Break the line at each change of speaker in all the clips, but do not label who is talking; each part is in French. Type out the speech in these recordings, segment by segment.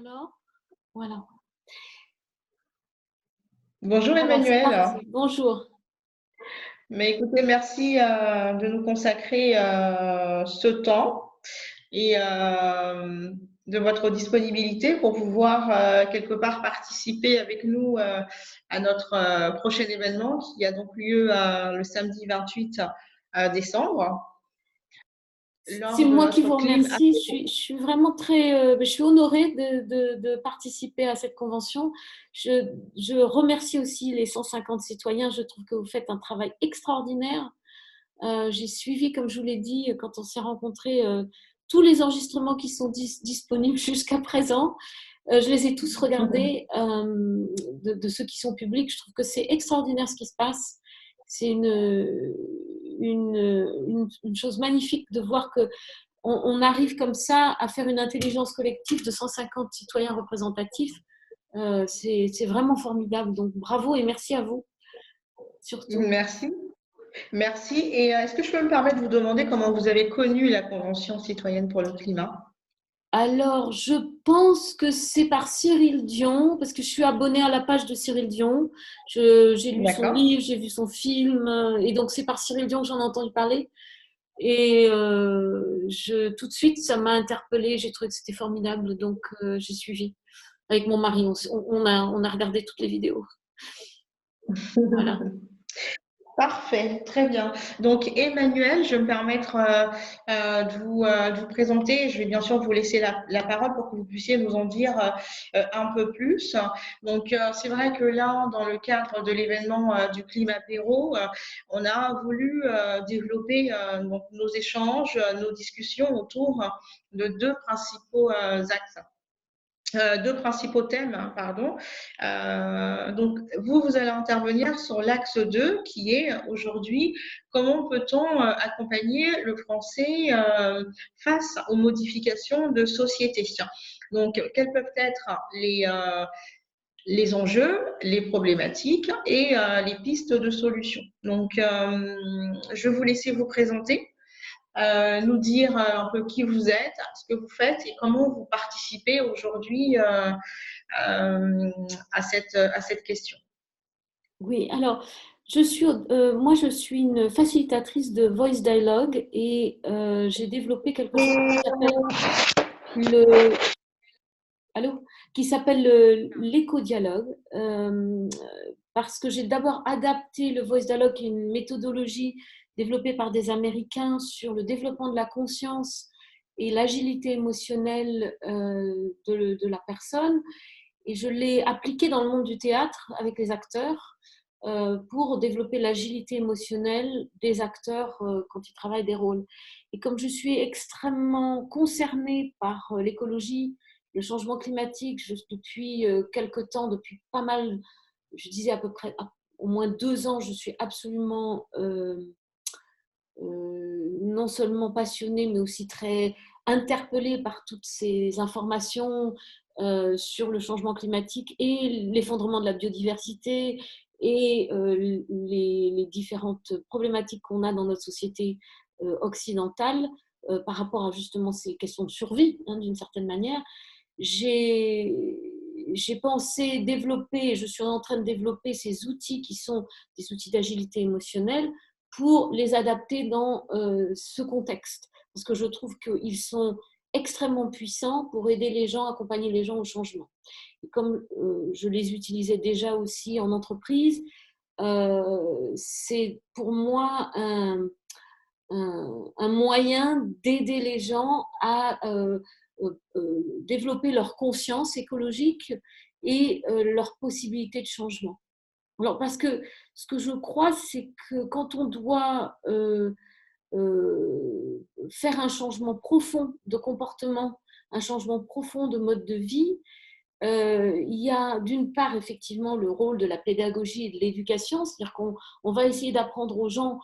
Alors, voilà.
Bonjour
Alors, c'est
Emmanuel.
parti. Bonjour.
Mais écoutez, merci de nous consacrer ce temps et de votre disponibilité pour pouvoir quelque part participer avec nous à notre prochain événement qui a donc lieu le samedi 28 décembre
C'est
lors de
moi qui
notre
vous
Clim
remercie.
Apéro.
Je suis vraiment je suis honorée de participer à cette convention. Je remercie aussi les 150 citoyens. Je trouve que vous faites un travail extraordinaire. J'ai suivi, comme je vous l'ai dit, quand on s'est rencontrés, tous les enregistrements qui sont disponibles jusqu'à présent. Je les ai tous regardés, de ceux qui sont publics. Je trouve que c'est extraordinaire ce qui se passe. C'est une chose magnifique de voir que on arrive comme ça à faire une intelligence collective de 150 citoyens représentatifs. C'est vraiment formidable. Donc bravo et merci à vous, surtout.
Merci. Merci. Et est-ce que je peux me permettre de vous demander comment vous avez connu la Convention citoyenne pour le climat?
Alors, je pense que c'est par Cyril Dion, parce que je suis abonnée à la page de Cyril Dion. J'ai lu son
D'accord.
livre, j'ai vu son film, et donc c'est par Cyril Dion que j'en ai entendu parler. Et tout de suite, ça m'a interpellée, j'ai trouvé que c'était formidable, donc j'ai suivi. Avec mon mari, on a regardé toutes les vidéos. Voilà.
Parfait, très bien. Donc, Emmanuel, je vais me permettre de vous présenter. Je vais bien sûr vous laisser la parole pour que vous puissiez nous en dire un peu plus. Donc, c'est vrai que là, dans le cadre de l'événement du Climat Apéro, on a voulu développer donc, nos échanges, nos discussions autour de deux principaux axes. Deux principaux thèmes, hein, pardon. Donc, vous allez intervenir sur l'axe 2, qui est aujourd'hui comment peut-on accompagner le français face aux modifications de société. Donc, quels peuvent être les enjeux, les problématiques et les pistes de solutions. Donc, je vais vous laisser vous présenter, nous dire un peu qui vous êtes, ce que vous faites et comment vous participez aujourd'hui à cette question.
Oui, alors, moi, je suis une facilitatrice de voice dialogue et j'ai développé quelque chose qui s'appelle le, allô, qui s'appelle l'éco-dialogue, parce que j'ai d'abord adapté le voice dialogue, qui est une méthodologie développée par des Américains sur le développement de la conscience et l'agilité émotionnelle de la personne. Et je l'ai appliqué dans le monde du théâtre avec les acteurs pour développer l'agilité émotionnelle des acteurs quand ils travaillent des rôles. Et comme je suis extrêmement concernée par l'écologie, le changement climatique, depuis quelque temps, depuis pas mal, je disais à peu près au moins 2 ans, je suis absolument non seulement passionnée, mais aussi très interpellée par toutes ces informations sur le changement climatique et l'effondrement de la biodiversité et les différentes problématiques qu'on a dans notre société occidentale par rapport à justement ces questions de survie, hein, d'une certaine manière. J'ai pensé développer, je suis en train de développer ces outils qui sont des outils d'agilité émotionnelle pour les adapter dans ce contexte. Parce que je trouve qu'ils sont extrêmement puissants pour aider les gens, accompagner les gens au changement. Et comme je les utilisais déjà aussi en entreprise, c'est pour moi un moyen d'aider les gens à développer leur conscience écologique et leur possibilité de changement. Alors, parce que ce que je crois, c'est que quand on doit faire un changement profond de comportement, un changement profond de mode de vie, il y a d'une part effectivement le rôle de la pédagogie et de l'éducation, c'est-à-dire qu'on va essayer d'apprendre aux gens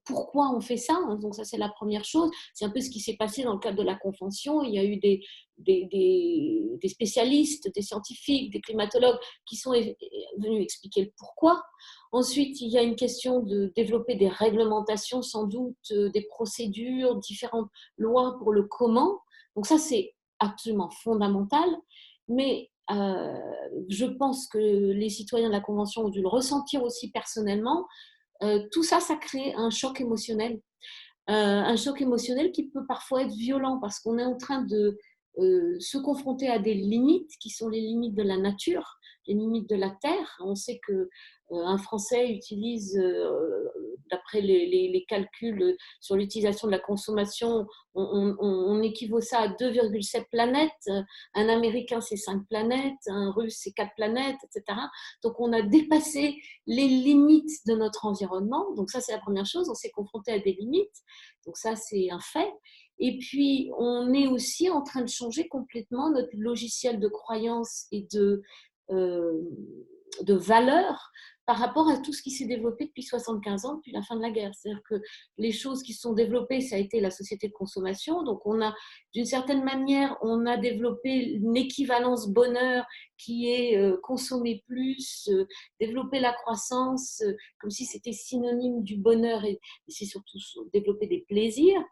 pourquoi on fait ça. Donc ça, c'est la première chose. C'est un peu ce qui s'est passé dans le cadre de la Convention. Il y a eu des spécialistes, des scientifiques, des climatologues qui sont venus expliquer le pourquoi. Ensuite, il y a une question de développer des réglementations, sans doute, des procédures, différentes lois pour le comment. Donc ça, c'est absolument fondamentale, mais je pense que les citoyens de la Convention ont dû le ressentir aussi personnellement. Tout ça, ça crée un choc émotionnel. Un choc émotionnel qui peut parfois être violent parce qu'on est en train de se confronter à des limites qui sont les limites de la nature, les limites de la terre. On sait que un Français utilise, d'après les calculs sur l'utilisation de la consommation, on équivaut ça à 2,7 planètes. Un Américain, c'est 5 planètes. Un Russe, c'est 4 planètes, etc. Donc, on a dépassé les limites de notre environnement. Donc, ça, c'est la première chose. On s'est confronté à des limites. Donc, ça, c'est un fait. Et puis, on est aussi en train de changer complètement notre logiciel de croyance et euh, de valeurs par rapport à tout ce qui s'est développé depuis 75 ans, depuis la fin de la guerre. C'est-à-dire que les choses qui se sont développées, ça a été la société de consommation. Donc, on a, d'une certaine manière, on a développé une équivalence bonheur qui est consommer plus, développer la croissance, comme si c'était synonyme du bonheur, et c'est surtout développer des plaisirs.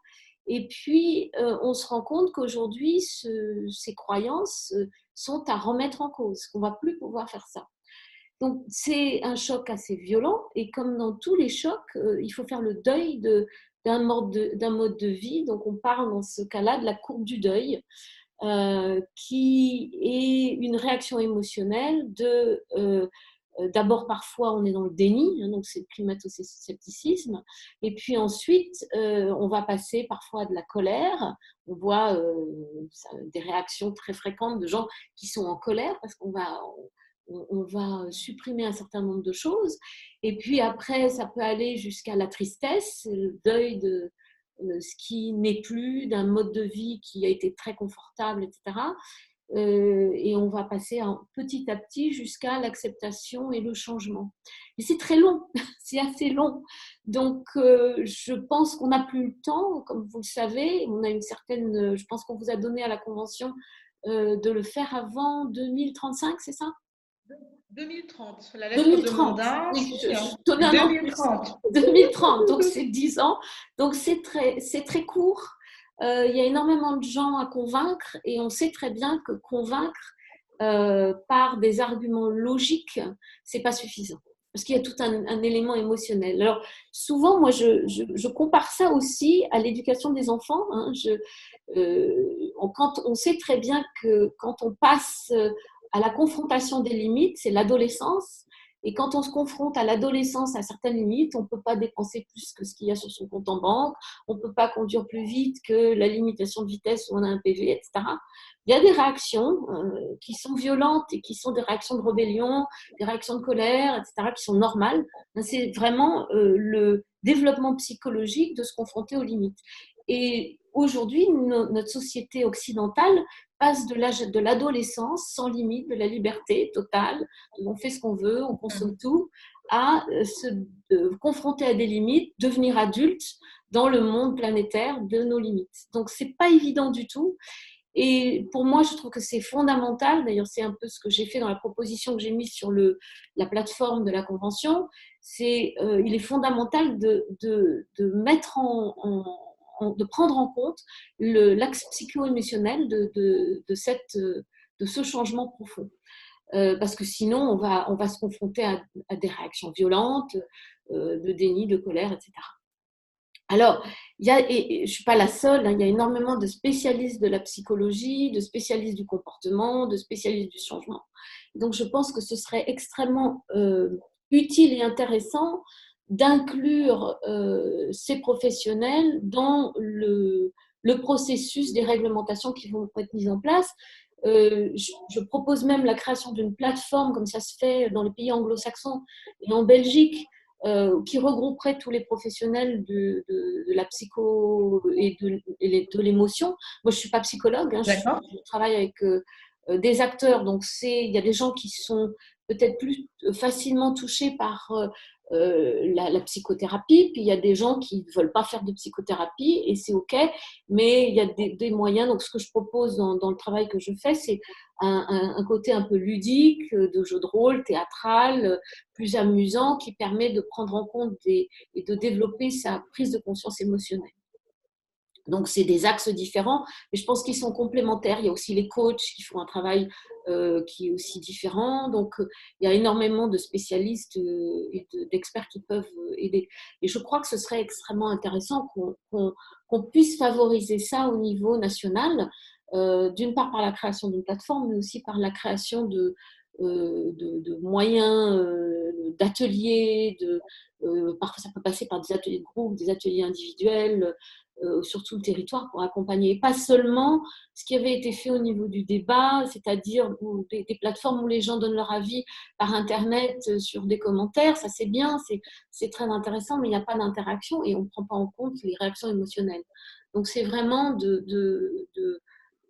Et puis, on se rend compte qu'aujourd'hui, ces croyances sont à remettre en cause, qu'on ne va plus pouvoir faire ça. Donc, c'est un choc assez violent. Et comme dans tous les chocs, il faut faire le deuil d'un mode de vie. Donc, on parle dans ce cas-là de la courbe du deuil, qui est une réaction émotionnelle d'abord, parfois, on est dans le déni, hein, donc c'est le climato-scepticisme. Et puis ensuite, on va passer parfois à de la colère. On voit des réactions très fréquentes de gens qui sont en colère parce on va supprimer un certain nombre de choses. Et puis après, ça peut aller jusqu'à la tristesse, le deuil de ce qui n'est plus, d'un mode de vie qui a été très confortable, etc. Et on va passer petit à petit jusqu'à l'acceptation et le changement. Et c'est très long, c'est assez long. Donc, je pense qu'on n'a plus le temps, comme vous le savez. On a une certaine, je pense qu'on vous a donné à la Convention de le faire avant 2035, c'est ça?
2030, la lettre de
2030.
mandat,
Oui,
c'est
je tenais un an de plus.
2030.
2030, donc c'est 10 ans. Donc c'est très court. Il y a énormément de gens à convaincre et on sait très bien que convaincre par des arguments logiques, c'est pas suffisant. Parce qu'il y a tout un élément émotionnel. Alors, souvent, moi, je compare ça aussi à l'éducation des enfants. Hein. Quand on sait très bien que quand on passe à la confrontation des limites, c'est l'adolescence. Et quand on se confronte à l'adolescence à certaines limites, on ne peut pas dépenser plus que ce qu'il y a sur son compte en banque, on ne peut pas conduire plus vite que la limitation de vitesse où on a un PV, etc. Il y a des réactions qui sont violentes et qui sont des réactions de rébellion, des réactions de colère, etc., qui sont normales. C'est vraiment le développement psychologique de se confronter aux limites. Et aujourd'hui, notre société occidentale passe de l'âge de l'adolescence sans limite, de la liberté totale, on fait ce qu'on veut, on consomme tout, à se confronter à des limites, devenir adulte dans le monde planétaire de nos limites. Donc, c'est pas évident du tout. Et pour moi, je trouve que c'est fondamental. D'ailleurs, c'est un peu ce que j'ai fait dans la proposition que j'ai mise sur la plateforme de la Convention. Il est fondamental de mettre de prendre en compte l'axe psycho-émotionnel de ce changement profond. Parce que sinon, on va se confronter à des réactions violentes, de déni, de colère, etc. Alors, et je ne suis pas la seule, hein, il y a énormément de spécialistes de la psychologie, de spécialistes du comportement, de spécialistes du changement. Donc, je pense que ce serait extrêmement utile et intéressant d'inclure ces professionnels dans le processus des réglementations qui vont être mises en place. Je propose même la création d'une plateforme, comme ça se fait dans les pays anglo-saxons et en Belgique, qui regrouperait tous les professionnels de la psycho et de l'émotion. Moi, je ne suis pas psychologue, hein, je travaille avec des acteurs, donc il y a des gens qui sont peut-être plus facilement touchés par la psychothérapie, puis il y a des gens qui ne veulent pas faire de psychothérapie, et c'est OK, mais il y a des moyens. Donc, ce que je propose dans le travail que je fais, c'est un côté un peu ludique, de jeu de rôle, théâtral, plus amusant, qui permet de prendre en compte et de développer sa prise de conscience émotionnelle. Donc, c'est des axes différents, mais je pense qu'ils sont complémentaires. Il y a aussi les coachs qui font un travail qui est aussi différent. Donc, il y a énormément de spécialistes et d'experts qui peuvent aider. Et je crois que ce serait extrêmement intéressant qu'on puisse favoriser ça au niveau national, d'une part par la création d'une plateforme, mais aussi par la création de moyens, d'ateliers, parfois ça peut passer par des ateliers de groupe, des ateliers individuels, sur tout le territoire pour accompagner, pas seulement ce qui avait été fait au niveau du débat, c'est-à-dire des plateformes où les gens donnent leur avis par Internet sur des commentaires, ça c'est bien, c'est très intéressant, mais il n'y a pas d'interaction et on ne prend pas en compte les réactions émotionnelles. Donc c'est vraiment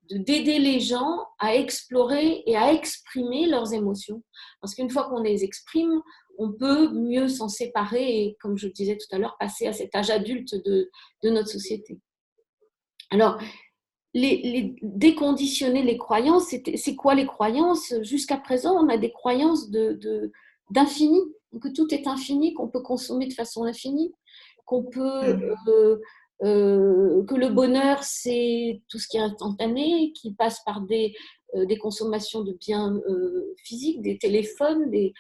d'aider les gens à explorer et à exprimer leurs émotions. Parce qu'une fois qu'on les exprime, on peut mieux s'en séparer et, comme je le disais tout à l'heure, passer à cet âge adulte de notre société. Alors, déconditionner les croyances, c'est quoi les croyances? Jusqu'à présent, on a des croyances d'infini, que tout est infini, qu'on peut consommer de façon infinie, qu'on peut... que le bonheur, c'est tout ce qui est instantané, qui passe par des consommations de biens physiques, des téléphones, des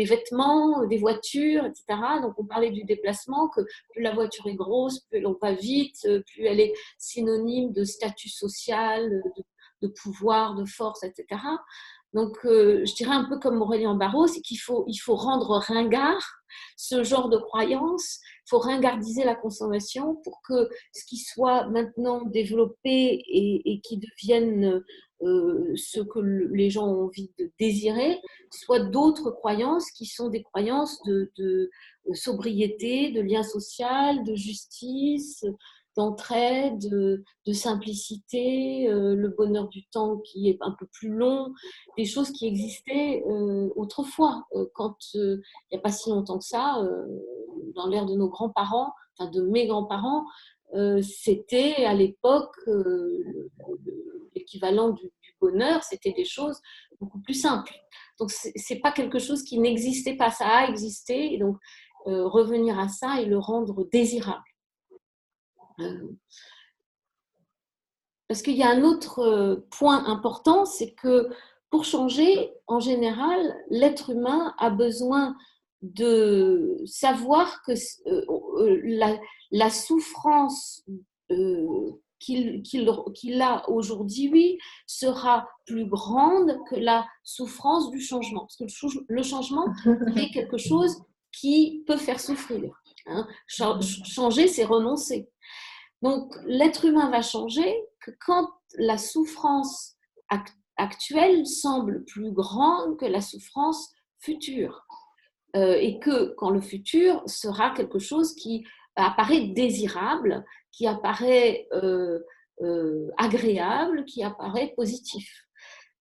vêtements, des voitures, etc. Donc, on parlait du déplacement, que plus la voiture est grosse, plus on va vite, plus elle est synonyme de statut social, de pouvoir, de force, etc. Donc, je dirais un peu comme Aurélien Barraud, c'est qu'il faut rendre ringard ce genre de croyance. Il faut ringardiser la consommation pour que ce qui soit maintenant développé et qui devienne ce que les gens ont envie de désirer, soit d'autres croyances qui sont des croyances de sobriété, de lien social, de justice, d'entraide, de simplicité, le bonheur du temps qui est un peu plus long, des choses qui existaient autrefois, quand il n'y a pas si longtemps que ça, dans l'ère de nos grands-parents, enfin de mes grands-parents, c'était à l'époque l'équivalent du bonheur, c'était des choses beaucoup plus simples. Donc c'est pas quelque chose qui n'existait pas, ça a existé, et donc revenir à ça et le rendre désirable. Parce qu'il y a un autre point important, c'est que pour changer, en général, l'être humain a besoin de savoir que la souffrance qu'il a aujourd'hui sera plus grande que la souffrance du changement. Parce que le changement, c'est quelque chose qui peut faire souffrir. Hein. Changer, c'est renoncer. Donc, l'être humain va changer que quand la souffrance actuelle semble plus grande que la souffrance future. Et que quand le futur sera quelque chose qui apparaît désirable, qui apparaît agréable, qui apparaît positif.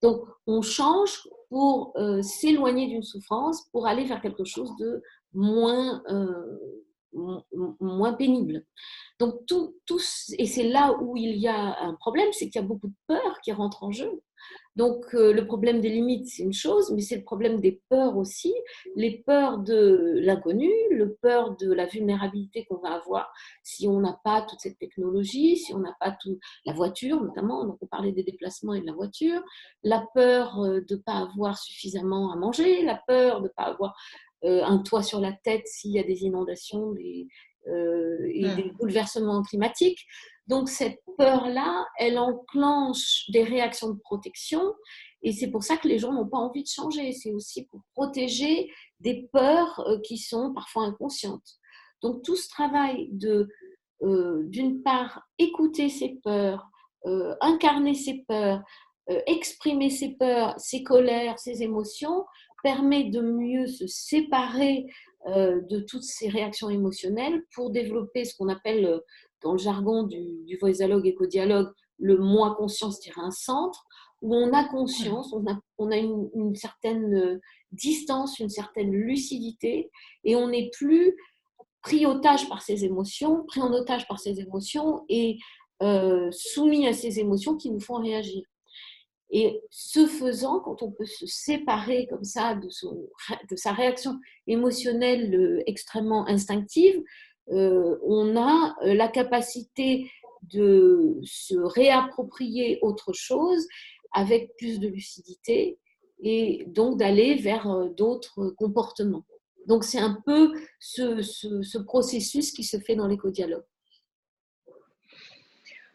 Donc, on change pour s'éloigner d'une souffrance, pour aller vers quelque chose de moins pénible. Donc, et c'est là où il y a un problème, c'est qu'il y a beaucoup de peurs qui rentrent en jeu. Donc, le problème des limites, c'est une chose, mais c'est le problème des peurs aussi, les peurs de l'inconnu, le peur de la vulnérabilité qu'on va avoir si on n'a pas toute cette technologie, si on n'a pas la voiture notamment, donc on parlait des déplacements et de la voiture, la peur de ne pas avoir suffisamment à manger, la peur de ne pas avoir un toit sur la tête s'il y a des inondations et des bouleversements climatiques. Donc cette peur-là, elle enclenche des réactions de protection et c'est pour ça que les gens n'ont pas envie de changer. C'est aussi pour protéger des peurs qui sont parfois inconscientes. Donc tout ce travail d'une part, écouter ses peurs, incarner ses peurs, exprimer ses peurs, ses colères, ses émotions, permet de mieux se séparer de toutes ces réactions émotionnelles pour développer ce qu'on appelle, dans le jargon du voice dialogue et co-dialogue, le moi conscience-un centre, où on a conscience, on a une certaine distance, une certaine lucidité, et on n'est plus pris en otage par ses émotions et soumis à ces émotions qui nous font réagir. Et ce faisant, quand on peut se séparer comme ça de sa réaction émotionnelle extrêmement instinctive, on a la capacité de se réapproprier autre chose avec plus de lucidité et donc d'aller vers d'autres comportements. Donc c'est un peu ce processus qui se fait dans l'éco-dialogue.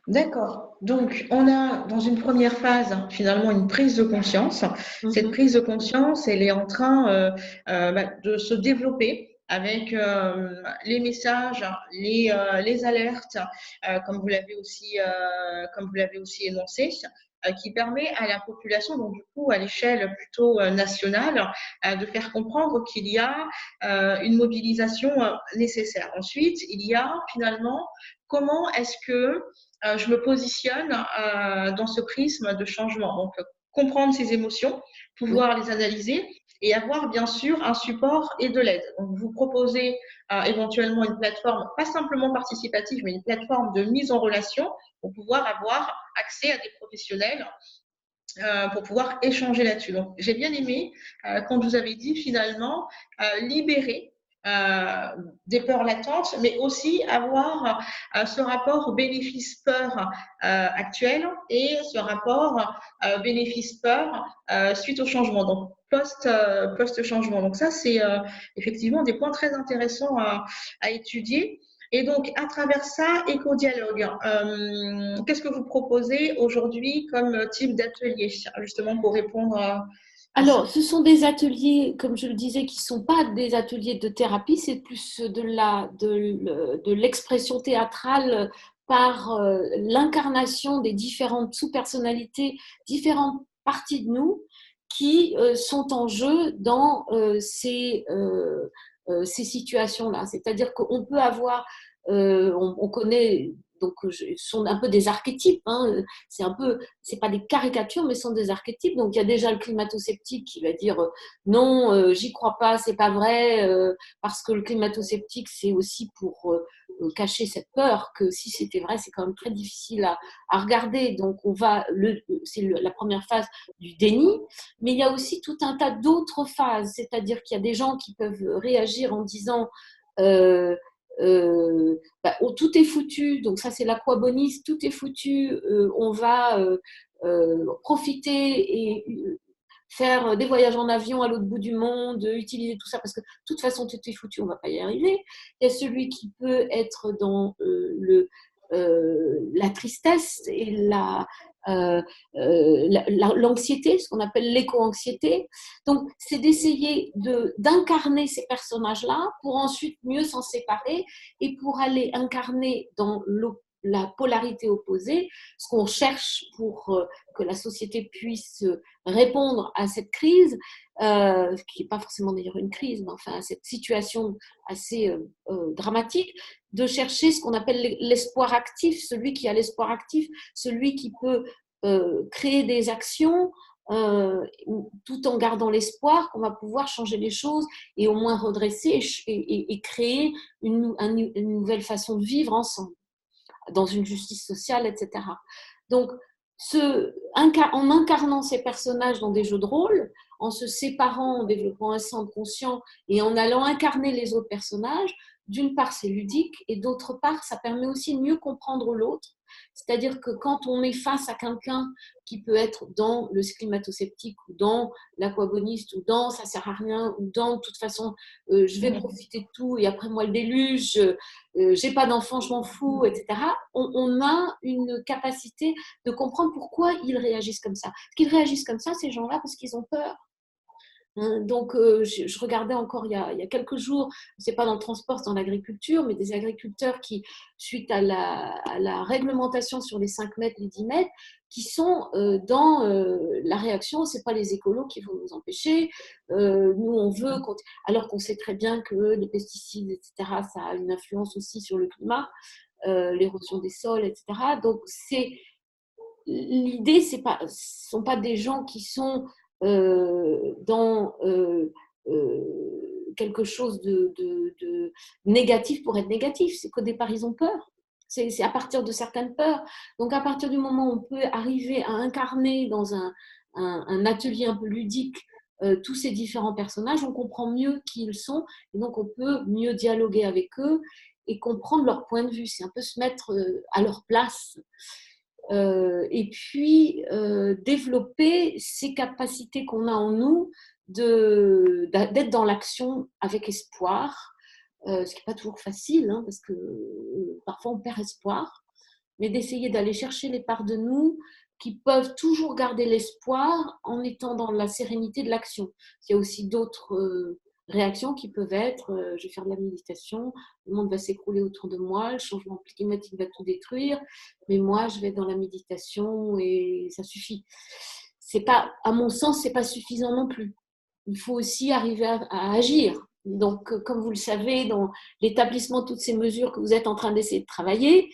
D'accord. Donc, on a dans une première phase finalement une prise de conscience. Cette prise de conscience, elle est en train de se développer avec les messages, les alertes, comme vous l'avez aussi énoncé, qui permet à la population, donc du coup à l'échelle plutôt nationale, de faire comprendre qu'il y a une mobilisation nécessaire. Ensuite, il y a finalement comment est-ce que je me positionne dans ce prisme de changement. Donc, comprendre ses émotions,
Oui.
pouvoir les analyser et avoir bien sûr un support et de l'aide. Donc, vous proposez éventuellement une plateforme, pas simplement participative, mais une plateforme de mise en relation pour pouvoir avoir accès à des professionnels pour pouvoir échanger là-dessus. Donc, j'ai bien aimé quand vous avez dit finalement libérer des peurs latentes, mais aussi avoir ce rapport bénéfice-peur actuel et ce rapport bénéfice-peur suite au changement, donc post-changement. Donc ça, c'est effectivement des points très intéressants à étudier. Et donc, à travers ça, éco-dialogue, qu'est-ce que vous proposez aujourd'hui comme type d'atelier, justement pour répondre à ça?
Alors, ce sont des ateliers, comme je le disais, qui ne sont pas des ateliers de thérapie, c'est plus de l'expression théâtrale par l'incarnation des différentes sous-personnalités, différentes parties de nous qui sont en jeu dans ces situations-là. C'est-à-dire qu'on peut avoir, on connaît, donc ce sont un peu des archétypes, hein, c'est pas des caricatures, mais ce sont des archétypes. Donc il y a déjà le climato-sceptique qui va dire non, j'y crois pas, c'est pas vrai, parce que le climato-sceptique c'est aussi pour cacher cette peur que si c'était vrai, c'est quand même très difficile à regarder. Donc c'est la première phase du déni, mais il y a aussi tout un tas d'autres phases, c'est-à-dire qu'il y a des gens qui peuvent réagir en disant euh, tout est foutu, donc ça c'est l'aquaboniste, tout est foutu, on va profiter et faire des voyages en avion à l'autre bout du monde, utiliser tout ça, parce que de toute façon tout est foutu, on ne va pas y arriver. Il y a celui qui peut être dans la tristesse et l'anxiété, ce qu'on appelle l'éco-anxiété. Donc, c'est d'essayer d'incarner ces personnages-là pour ensuite mieux s'en séparer et pour aller incarner dans la polarité opposée, ce qu'on cherche pour que la société puisse répondre à cette crise, qui n'est pas forcément d'ailleurs une crise, mais enfin à cette situation assez dramatique, de chercher ce qu'on appelle l'espoir actif, celui qui a l'espoir actif, celui qui peut créer des actions tout en gardant l'espoir qu'on va pouvoir changer les choses et au moins redresser et créer une nouvelle façon de vivre ensemble, dans une justice sociale, etc. Donc, en incarnant ces personnages dans des jeux de rôle, en se séparant, en développant un centre conscient et en allant incarner les autres personnages, d'une part, c'est ludique et d'autre part, ça permet aussi de mieux comprendre l'autre. C'est-à-dire que quand on est face à quelqu'un qui peut être dans le climato-sceptique ou dans l'aquaboniste ou dans ça sert à rien ou dans de toute façon je vais profiter de tout et après moi le déluge, j'ai pas d'enfant, je m'en fous, etc. On a une capacité de comprendre pourquoi ils réagissent comme ça. Qu'ils réagissent comme ça, ces gens-là, parce qu'ils ont peur. Donc, je regardais encore il y a quelques jours, c'est pas dans le transport, c'est dans l'agriculture, mais des agriculteurs qui, suite à la réglementation sur les 5 mètres, les 10 mètres, qui sont dans la réaction, c'est pas les écolos qui vont nous empêcher. Nous, on veut, alors qu'on sait très bien que les pesticides, etc., ça a une influence aussi sur le climat, l'érosion des sols, etc. Donc, l'idée, ce ne sont pas des gens qui sont dans quelque chose de négatif pour être négatif. C'est qu'au départ, ils ont peur. C'est à partir de certaines peurs. Donc, à partir du moment où on peut arriver à incarner dans un atelier un peu ludique tous ces différents personnages, on comprend mieux qui ils sont et donc on peut mieux dialoguer avec eux et comprendre leur point de vue. C'est un peu se mettre à leur place. Et puis, développer ces capacités qu'on a en nous d'être dans l'action avec espoir, ce qui n'est pas toujours facile, hein, parce que parfois on perd espoir, mais d'essayer d'aller chercher les parts de nous qui peuvent toujours garder l'espoir en étant dans la sérénité de l'action. Il y a aussi d'autres réactions qui peuvent être je vais faire de la méditation, le monde va s'écrouler autour de moi, le changement climatique va tout détruire, mais moi je vais être dans la méditation et ça suffit. C'est pas, à mon sens, c'est pas suffisant non plus. Il faut aussi arriver à agir. Donc, comme vous le savez, dans l'établissement de toutes ces mesures que vous êtes en train d'essayer de travailler,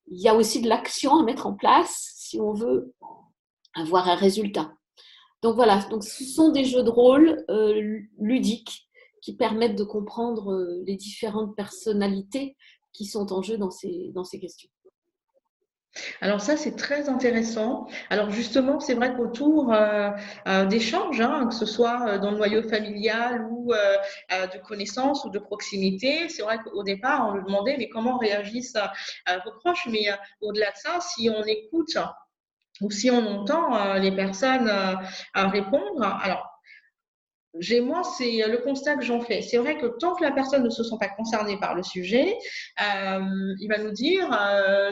il y a aussi de l'action à mettre en place si on veut avoir un résultat. Donc voilà, donc ce sont des jeux de rôle ludiques qui permettent de comprendre les différentes personnalités qui sont en jeu dans ces questions.
Alors ça, c'est très intéressant. Alors justement, c'est vrai qu'autour d'échanges, hein, que ce soit dans le noyau familial ou de connaissances ou de proximité, c'est vrai qu'au départ, on nous demandait mais comment réagissent vos proches, mais au-delà de ça, si on écoute ou si on entend les personnes répondre, alors moi, c'est le constat que j'en fais. C'est vrai que tant que la personne ne se sent pas concernée par le sujet, il va nous dire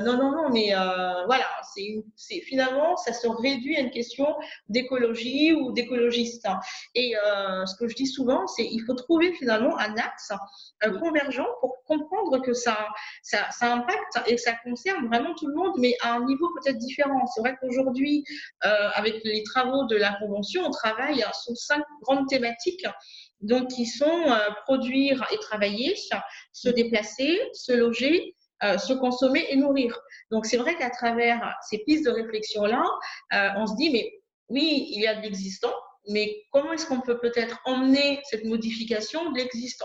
non, non, non, mais voilà, finalement, ça se réduit à une question d'écologie ou d'écologiste. Et ce que je dis souvent, c'est il faut trouver finalement un axe convergent pour comprendre que ça impacte et que ça concerne vraiment tout le monde, mais à un niveau peut-être différent. C'est vrai qu'aujourd'hui, avec les travaux de la Convention, on travaille sur 5 grandes thématiques donc qui sont produire et travailler, se déplacer, se loger, se consommer et nourrir. Donc c'est vrai qu'à travers ces pistes de réflexion-là, on se dit, mais oui, il y a de l'existant, mais comment est-ce qu'on peut peut-être emmener cette modification de l'existant?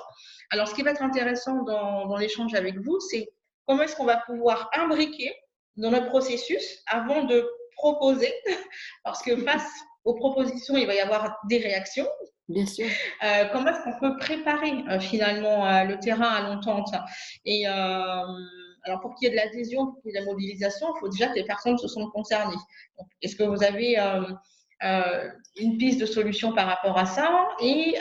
Alors ce qui va être intéressant dans l'échange avec vous, c'est comment est-ce qu'on va pouvoir imbriquer dans notre processus avant de proposer, parce que face aux propositions, il va y avoir des réactions.
Bien sûr.
Comment est-ce qu'on peut préparer finalement le terrain à l'entente? Et alors pour qu'il y ait de l'adhésion, pour qu'il y ait de la mobilisation, il faut déjà que les personnes se sentent concernées. Donc, est-ce que vous avez une piste de solution par rapport à ça? Et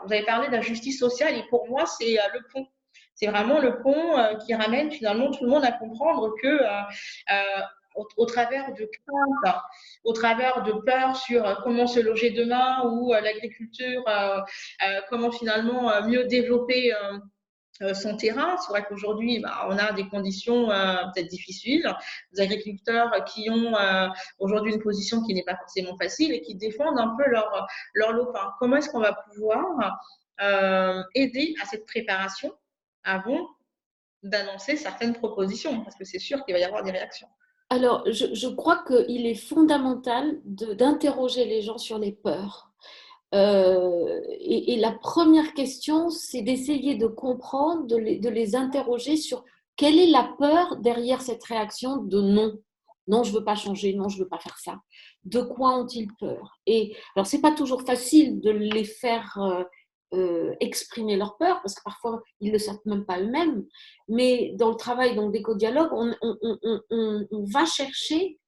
vous avez parlé de la justice sociale et pour moi, c'est le pont. C'est vraiment le pont qui ramène finalement tout le monde à comprendre que au travers de craintes, au travers de peurs sur comment se loger demain ou l'agriculture, comment finalement mieux développer son terrain. C'est vrai qu'aujourd'hui, on a des conditions peut-être difficiles. Des agriculteurs qui ont aujourd'hui une position qui n'est pas forcément facile et qui défendent un peu leur lopin. Comment est-ce qu'on va pouvoir aider à cette préparation avant d'annoncer certaines propositions? Parce que c'est sûr qu'il va y avoir des réactions.
Alors, je crois qu'il est fondamental d'interroger les gens sur les peurs. Et la première question, c'est d'essayer de comprendre, de les interroger sur quelle est la peur derrière cette réaction de non. Non, je ne veux pas changer, non, je ne veux pas faire ça. De quoi ont-ils peur? Et alors, ce n'est pas toujours facile de les faire exprimer leur peur, parce que parfois, ils ne le savent même pas eux-mêmes. Mais dans le travail d'éco-dialogue, on va chercher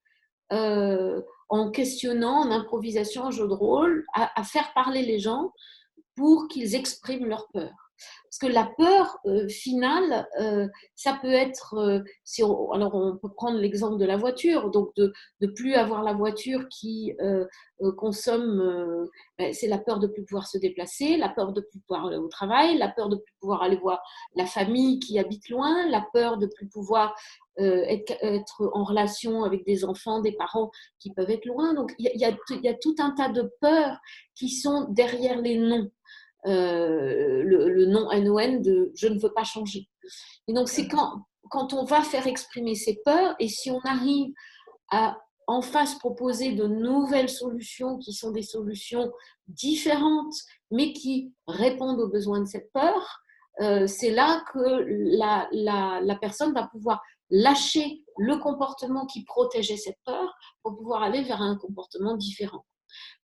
en questionnant, en improvisation, en jeu de rôle, à faire parler les gens pour qu'ils expriment leur peur. Parce que la peur finale, ça peut être, alors on peut prendre l'exemple de la voiture, donc de plus avoir la voiture qui consomme, c'est la peur de plus pouvoir se déplacer, la peur de plus pouvoir aller au travail, la peur de plus pouvoir aller voir la famille qui habite loin, la peur de plus pouvoir être en relation avec des enfants, des parents qui peuvent être loin. Donc il y a tout un tas de peurs qui sont derrière les noms. Le non NON de je ne veux pas changer. Et donc, c'est quand on va faire exprimer ses peurs et si on arrive à en face proposer de nouvelles solutions qui sont des solutions différentes mais qui répondent aux besoins de cette peur, c'est là que la personne va pouvoir lâcher le comportement qui protégeait cette peur pour pouvoir aller vers un comportement différent.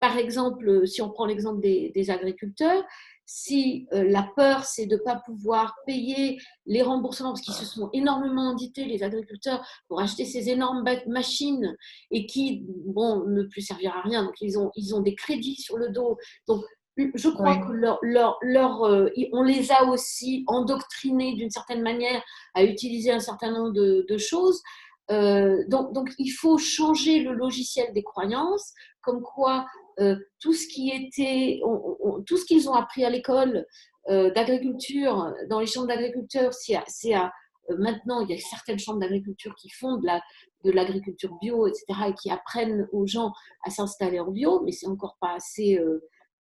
Par exemple, si on prend l'exemple des agriculteurs, si la peur, c'est de ne pas pouvoir payer les remboursements, parce qu'ils se sont énormément endettés, les agriculteurs, pour acheter ces énormes machines et qui, bon, ne plus servir à rien. Donc, ils ont des crédits sur le dos. Donc, je crois que on les a aussi endoctrinés d'une certaine manière à utiliser un certain nombre de choses. Donc, il faut changer le logiciel des croyances, comme quoi tout ce qui était, tout ce qu'ils ont appris à l'école d'agriculture, dans les chambres d'agriculture, maintenant, il y a certaines chambres d'agriculture qui font de l'agriculture bio, etc., et qui apprennent aux gens à s'installer en bio, mais c'est encore pas assez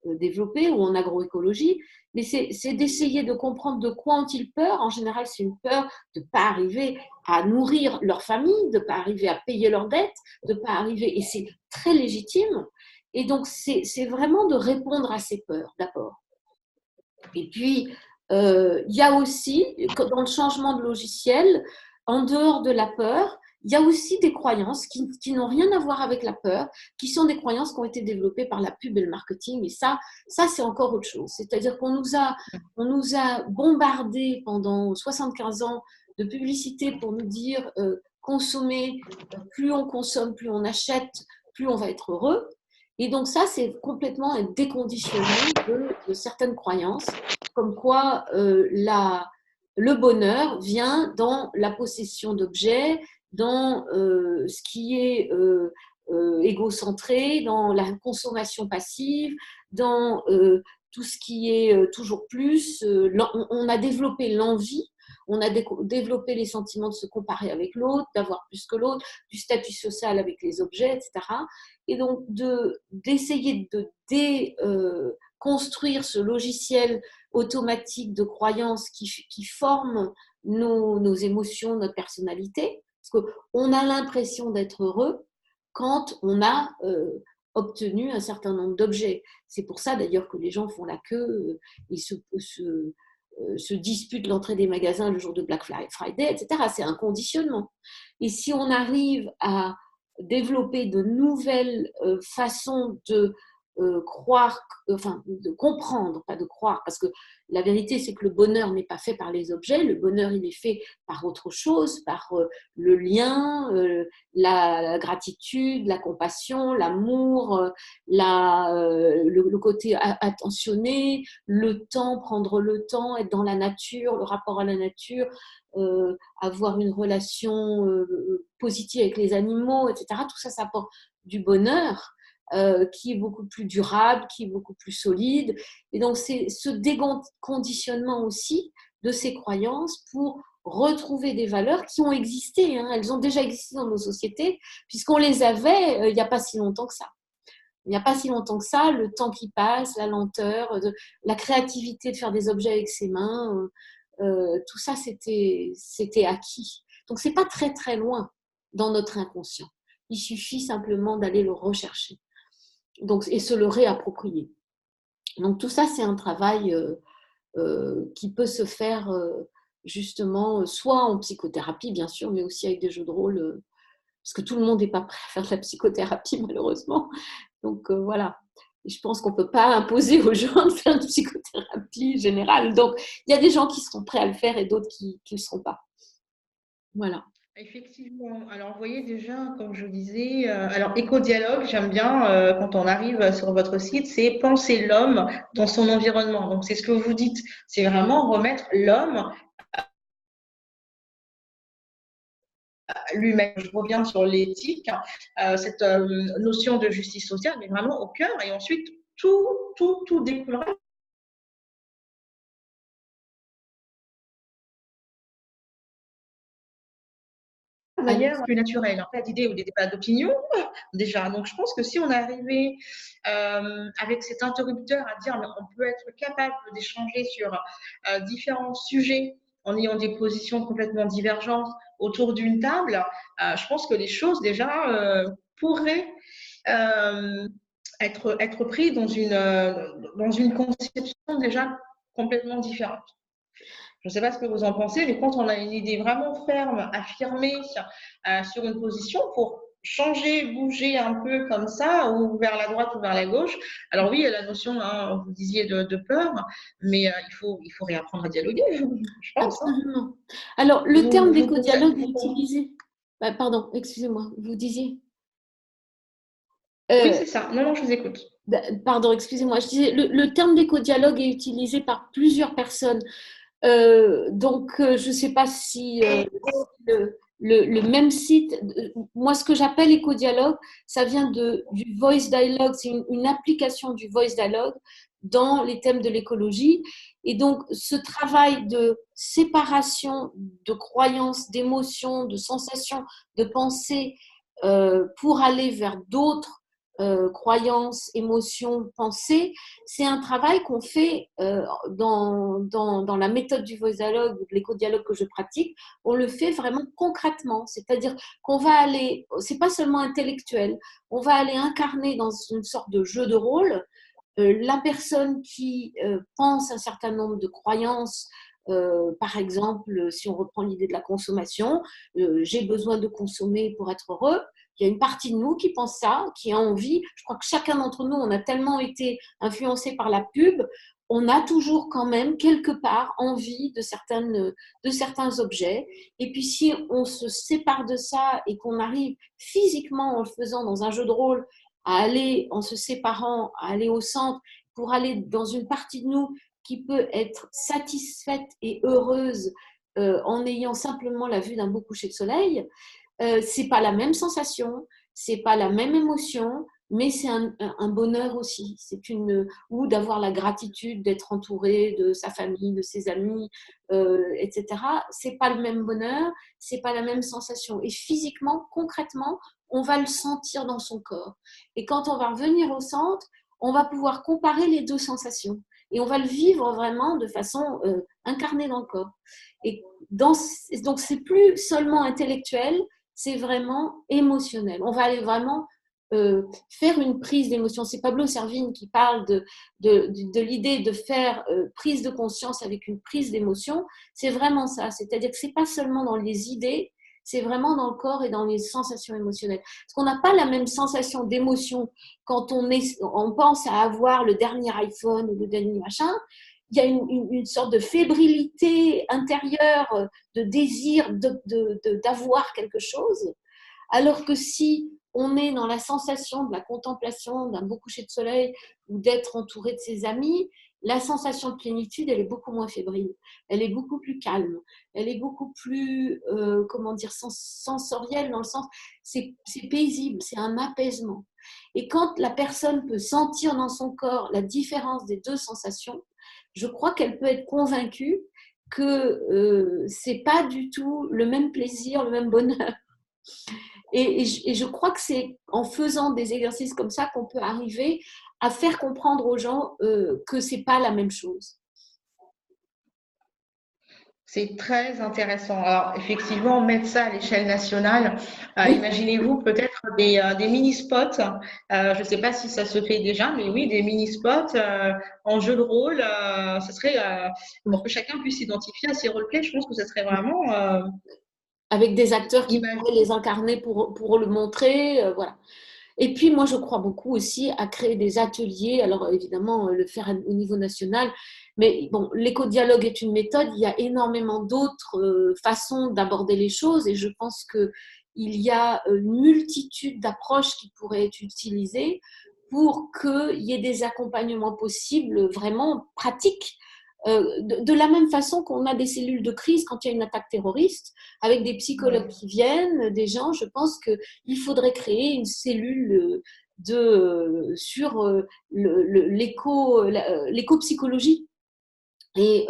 développé, ou en agroécologie. Mais c'est d'essayer de comprendre de quoi ont-ils peur. En général, c'est une peur de ne pas arriver à nourrir leur famille, de ne pas arriver à payer leurs dettes, de ne pas arriver, et c'est très légitime. Et donc, c'est vraiment de répondre à ces peurs, d'abord. Et puis, il y a aussi, dans le changement de logiciel, en dehors de la peur, il y a aussi des croyances qui n'ont rien à voir avec la peur, qui sont des croyances qui ont été développées par la pub et le marketing. Et ça c'est encore autre chose. C'est-à-dire qu'on nous a bombardé pendant 75 ans de publicité pour nous dire consommer, plus on consomme, plus on achète, plus on va être heureux. Et donc ça, c'est complètement un déconditionnement de certaines croyances, comme quoi le bonheur vient dans la possession d'objets, dans ce qui est égocentré, dans la consommation passive, dans tout ce qui est toujours plus. On a développé l'envie, on a développé les sentiments de se comparer avec l'autre, d'avoir plus que l'autre, du statut social avec les objets, etc. Et donc, d'essayer de déconstruire ce logiciel automatique de croyances qui forme nos émotions, notre personnalité. Parce qu'on a l'impression d'être heureux quand on a obtenu un certain nombre d'objets. C'est pour ça d'ailleurs que les gens font la queue, ils se disputent l'entrée des magasins le jour de Black Friday, etc. C'est un conditionnement. Et si on arrive à développer de nouvelles façons de croire, enfin de comprendre, pas de croire, parce que la vérité c'est que le bonheur n'est pas fait par les objets, le bonheur il est fait par autre chose, par le lien, la gratitude, la compassion, l'amour, le côté attentionné, le temps, prendre le temps, être dans la nature, le rapport à la nature, avoir une relation positive avec les animaux, etc. Tout ça, ça apporte du bonheur qui est beaucoup plus durable, qui est beaucoup plus solide. Et donc, c'est ce déconditionnement aussi de ces croyances pour retrouver des valeurs qui ont existé. Hein. Elles ont déjà existé dans nos sociétés, puisqu'on les avait il n'y a pas si longtemps que ça. Il n'y a pas si longtemps que ça, le temps qui passe, la lenteur, la créativité de faire des objets avec ses mains, tout ça, c'était acquis. Donc, ce n'est pas très, très loin dans notre inconscient. Il suffit simplement d'aller le rechercher et se le réapproprier. Donc, tout ça, c'est un travail qui peut se faire justement, soit en psychothérapie, bien sûr, mais aussi avec des jeux de rôle, parce que tout le monde n'est pas prêt à faire de la psychothérapie, malheureusement. Donc, voilà. Et je pense qu'on ne peut pas imposer aux gens de faire une psychothérapie générale. Donc, il y a des gens qui seront prêts à le faire et d'autres qui ne le seront pas. Voilà.
Effectivement. Alors, vous voyez déjà, comme je disais, alors éco-dialogue, j'aime bien quand on arrive sur votre site, c'est penser l'homme dans son environnement. Donc, c'est ce que vous dites, c'est vraiment remettre l'homme lui-même. Je reviens sur l'éthique, cette notion de justice sociale, mais vraiment au cœur, et ensuite tout découlera de manière plus naturelle. En fait, d'idées ou des débats d'opinion, déjà. Donc, je pense que si on arrivait avec cet interrupteur à dire, mais on peut être capable d'échanger sur différents sujets en ayant des positions complètement divergentes autour d'une table, je pense que les choses déjà pourraient être prises dans une conception déjà complètement différente. Je ne sais pas ce que vous en pensez, mais quand on a une idée vraiment ferme, affirmée sur une position, pour changer, bouger un peu comme ça, ou vers la droite ou vers la gauche. Alors oui, il y a la notion, hein, vous disiez, de peur, mais il faut réapprendre à dialoguer, je pense. Hein.
Absolument. Alors, le
Vous,
terme
vous,
d'éco-dialogue est
vous-
utilisé. Pardon, excusez-moi, vous disiez.
Oui,
Euh,
c'est ça. Non, non, je vous écoute.
Pardon, excusez-moi. Je disais, le terme d'éco-dialogue est utilisé par plusieurs personnes. Je ne sais pas si le même site, moi ce que j'appelle éco-dialogue, ça vient du voice dialogue, c'est une application du voice dialogue dans les thèmes de l'écologie. Et donc ce travail de séparation de croyances, d'émotions, de sensations, de pensées pour aller vers d'autres croyances, émotions, pensées, c'est un travail qu'on fait dans la méthode du voice dialogue, de l'éco-dialogue que je pratique. On le fait vraiment concrètement, c'est-à-dire qu'on va aller, c'est pas seulement intellectuel, on va aller incarner dans une sorte de jeu de rôle la personne qui pense un certain nombre de croyances. Par exemple, si on reprend l'idée de la consommation, j'ai besoin de consommer pour être heureux. Il y a une partie de nous qui pense ça, qui a envie. Je crois que chacun d'entre nous, on a tellement été influencé par la pub, on a toujours quand même quelque part envie de certains objets. Et puis si on se sépare de ça et qu'on arrive physiquement en le faisant dans un jeu de rôle à aller, en se séparant, à aller au centre pour aller dans une partie de nous qui peut être satisfaite et heureuse en ayant simplement la vue d'un beau coucher de soleil, c'est pas la même sensation, c'est pas la même émotion, mais c'est un bonheur aussi. Ou d'avoir la gratitude d'être entouré de sa famille, de ses amis, etc. C'est pas le même bonheur, c'est pas la même sensation. Et physiquement, concrètement, on va le sentir dans son corps. Et quand on va revenir au centre, on va pouvoir comparer les deux sensations. Et on va le vivre vraiment de façon incarnée dans le corps. Et donc, c'est plus seulement intellectuel, c'est vraiment émotionnel. On va aller vraiment faire une prise d'émotion. C'est Pablo Servigne qui parle de l'idée de faire prise de conscience avec une prise d'émotion. C'est vraiment ça. C'est-à-dire que ce n'est pas seulement dans les idées, c'est vraiment dans le corps et dans les sensations émotionnelles. Parce qu'on n'a pas la même sensation d'émotion quand on pense à avoir le dernier iPhone ou le dernier machin. Il y a une sorte de fébrilité intérieure, de désir d'avoir quelque chose. Alors que si on est dans la sensation de la contemplation d'un beau coucher de soleil ou d'être entouré de ses amis, la sensation de plénitude, elle est beaucoup moins fébrile, elle est beaucoup plus calme, elle est beaucoup plus, comment dire, sensorielle dans le sens, c'est paisible, c'est un apaisement. Et quand la personne peut sentir dans son corps la différence des deux sensations, je crois qu'elle peut être convaincue que c'est pas du tout le même plaisir, le même bonheur. Et je crois que c'est en faisant des exercices comme ça qu'on peut arriver à faire comprendre aux gens que c'est pas la même chose.
C'est très intéressant. Alors, effectivement, mettre ça à l'échelle nationale,
Oui,
imaginez-vous peut-être des mini-spots. Je ne sais pas si ça se fait déjà, mais oui, des mini-spots en jeu de rôle. Ce serait pour que chacun puisse s'identifier à ses roleplays. Je pense que ce serait vraiment
avec des acteurs qui
imagé.
pourraient les incarner pour le montrer, voilà. Et puis moi, je crois beaucoup aussi à créer des ateliers. Alors évidemment, le faire au niveau national. Mais bon, l'éco-dialogue est une méthode. Il y a énormément d'autres façons d'aborder les choses. Et je pense qu'il y a une multitude d'approches qui pourraient être utilisées pour qu'il y ait des accompagnements possibles vraiment pratiques. De la même façon qu'on a des cellules de crise quand il y a une attaque terroriste, avec des psychologues qui viennent, des gens, je pense qu'il faudrait créer une cellule sur l'éco-psychologie et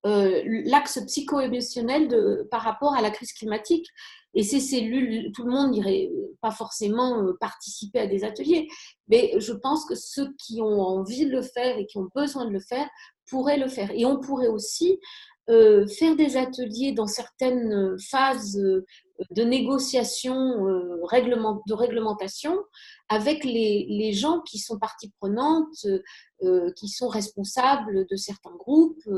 l'axe psycho-émotionnel par rapport à la crise climatique. Et ces cellules, tout le monde n'irait pas forcément participer à des ateliers, mais je pense que ceux qui ont envie de le faire et qui ont besoin de le faire pourraient le faire. Et on pourrait aussi faire des ateliers dans certaines phases de négociation, de réglementation, avec les gens qui sont partie prenante, qui sont responsables de certains groupes,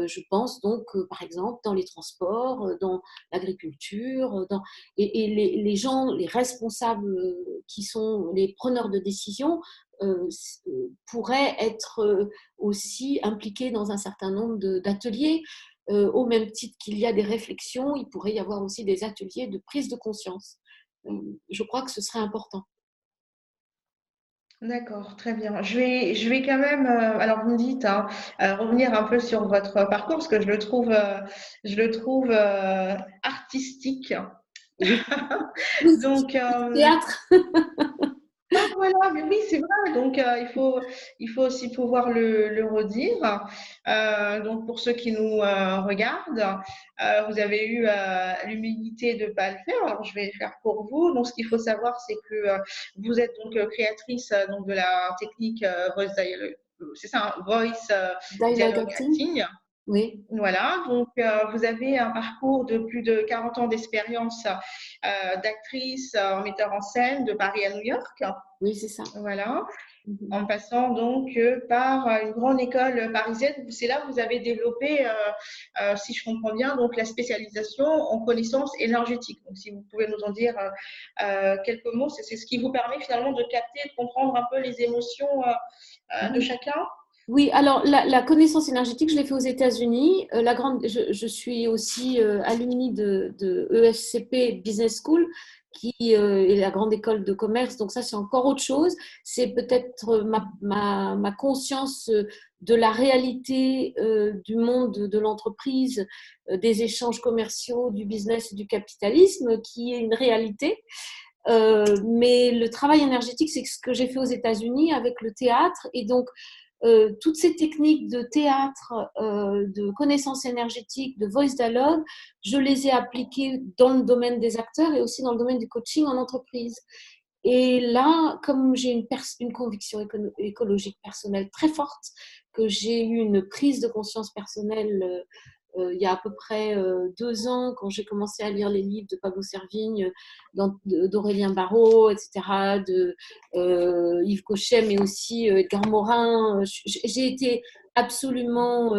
Je pense donc, par exemple, dans les transports, dans l'agriculture, et les gens, les responsables qui sont les preneurs de décision pourraient être aussi impliqués dans un certain nombre d'ateliers. Au même titre qu'il y a des réflexions, il pourrait y avoir aussi des ateliers de prise de conscience. Je crois que ce serait important.
D'accord, très bien. Je vais quand même, alors vous me dites, hein, revenir un peu sur votre parcours parce que je le trouve artistique.
Oui, oui,
Donc,
théâtre.
ah voilà, mais oui, c'est vrai. Donc, il faut aussi pouvoir le redire. Donc, pour ceux qui nous regardent, vous avez eu l'humilité de ne pas le faire. Alors, je vais le faire pour vous. Donc, ce qu'il faut savoir, c'est que vous êtes donc créatrice donc, de la technique Voice Dialogue. C'est ça, hein, Voice
Dialogue
Dialogue
acting.
Acting.
Oui,
Voilà, donc vous avez un parcours de plus de 40 ans d'expérience d'actrice, metteur en scène de Paris à New York.
oui, c'est ça.
Voilà,
Mhm.
en passant donc par une grande école parisienne. C'est là que vous avez développé, si je comprends bien, donc la spécialisation en connaissances énergétiques. Donc, si vous pouvez nous en dire quelques mots, c'est ce qui vous permet finalement de capter et de comprendre un peu les émotions de
Oui.
chacun.
Oui, alors la connaissance énergétique, je l'ai fait aux États-Unis. Je suis aussi alumni de ESCP Business School, qui est la grande école de commerce. Donc ça, c'est encore autre chose. C'est peut-être ma conscience de la réalité du monde de l'entreprise, des échanges commerciaux, du business et du capitalisme, qui est une réalité. Mais le travail énergétique, c'est ce que j'ai fait aux États-Unis avec le théâtre. Et donc, toutes ces techniques de théâtre, de connaissances énergétiques, de voice dialogue, je les ai appliquées dans le domaine des acteurs et aussi dans le domaine du coaching en entreprise. Et là, comme j'ai une conviction écologique personnelle très forte, que j'ai eu une prise de conscience personnelle il y a à peu près 2 ans, quand j'ai commencé à lire les livres de Pablo Servigne, d'Aurélien Barraud, etc., de Yves Cochet, mais aussi Edgar Morin. J'ai été absolument...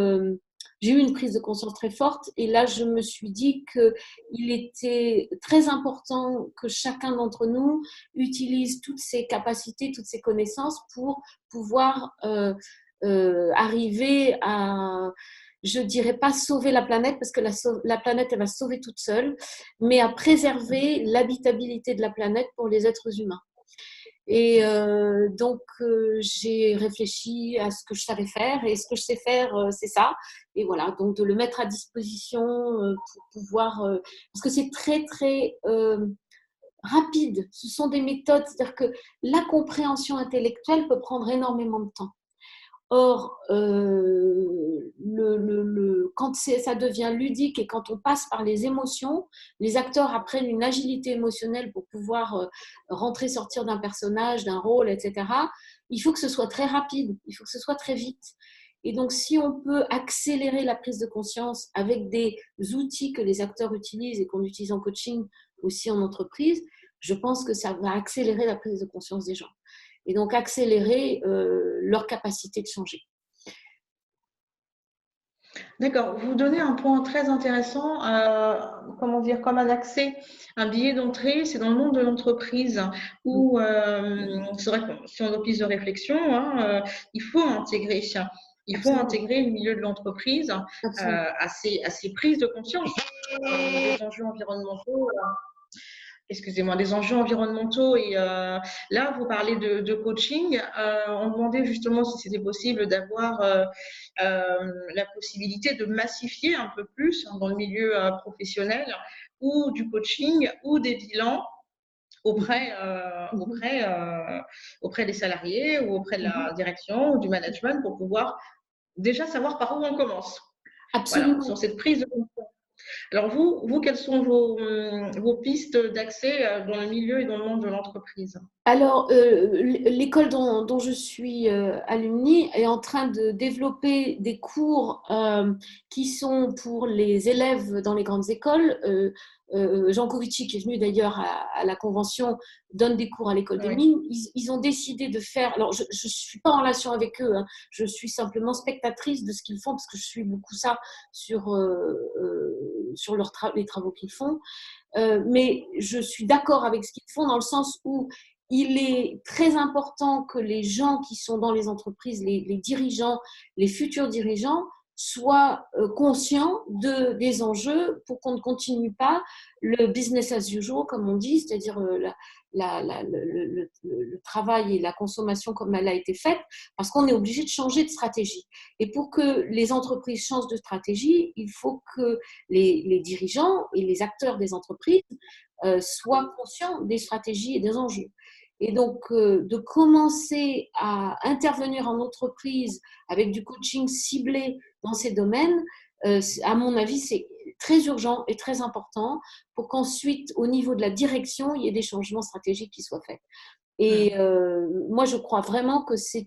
j'ai eu une prise de conscience très forte et là, je me suis dit qu'il était très important que chacun d'entre nous utilise toutes ses capacités, toutes ses connaissances pour pouvoir arriver à, je dirais pas sauver la planète, parce que la planète, elle va se sauver toute seule, mais à préserver l'habitabilité de la planète pour les êtres humains. Et donc, j'ai réfléchi à ce que je savais faire, et ce que je sais faire, c'est ça. Et voilà, donc de le mettre à disposition pour pouvoir... parce que c'est très, très rapide. Ce sont des méthodes, c'est-à-dire que la compréhension intellectuelle peut prendre énormément de temps. Or, quand ça devient ludique et quand on passe par les émotions, les acteurs apprennent une agilité émotionnelle pour pouvoir rentrer, sortir d'un personnage, d'un rôle, etc. Il faut que ce soit très rapide, il faut que ce soit très vite. Et donc, si on peut accélérer la prise de conscience avec des outils que les acteurs utilisent et qu'on utilise en coaching, aussi en entreprise, je pense que ça va accélérer la prise de conscience des gens et donc accélérer leur capacité de changer.
D'accord. Vous donnez un point très intéressant, comment dire, comme un accès, un billet d'entrée, c'est dans le monde de l'entreprise où c'est vrai que si on a piste de réflexion, hein, il faut intégrer, il faut
Absolument.
intégrer le milieu de l'entreprise
Absolument.
à ces prises de conscience des enjeux environnementaux. Excusez-moi, des enjeux environnementaux. Et là, vous parlez de coaching. On demandait justement si c'était possible d'avoir la possibilité de massifier un peu plus dans le milieu professionnel ou du coaching ou des bilans auprès, auprès des salariés ou auprès de la direction ou du management pour pouvoir déjà savoir par où on commence. Voilà, sur
Absolument.
cette prise de conscience. Alors vous, quelles sont vos pistes d'accès dans le milieu et dans le monde de l'entreprise?
Alors, l'école dont je suis alumni est en train de développer des cours qui sont pour les élèves dans les grandes écoles, Jancovici, qui est venu d'ailleurs à la convention, donne des cours à l'école des
Oui.
mines. Ils ont décidé de faire. Alors, je ne suis pas en relation avec eux, hein, je suis simplement spectatrice de ce qu'ils font parce que je suis beaucoup ça sur les travaux qu'ils font. Mais je suis d'accord avec ce qu'ils font dans le sens où il est très important que les gens qui sont dans les entreprises, les dirigeants, les futurs dirigeants, soient conscients des enjeux pour qu'on ne continue pas le business as usual, comme on dit, c'est-à-dire le travail et la consommation comme elle a été faite, parce qu'on est obligé de changer de stratégie. Et pour que les entreprises changent de stratégie, il faut que les dirigeants et les acteurs des entreprises soient conscients des stratégies et des enjeux. Et donc, de commencer à intervenir en entreprise avec du coaching ciblé dans ces domaines, à mon avis, c'est très urgent et très important pour qu'ensuite, au niveau de la direction, il y ait des changements stratégiques qui soient faits. Et moi, je crois vraiment que c'est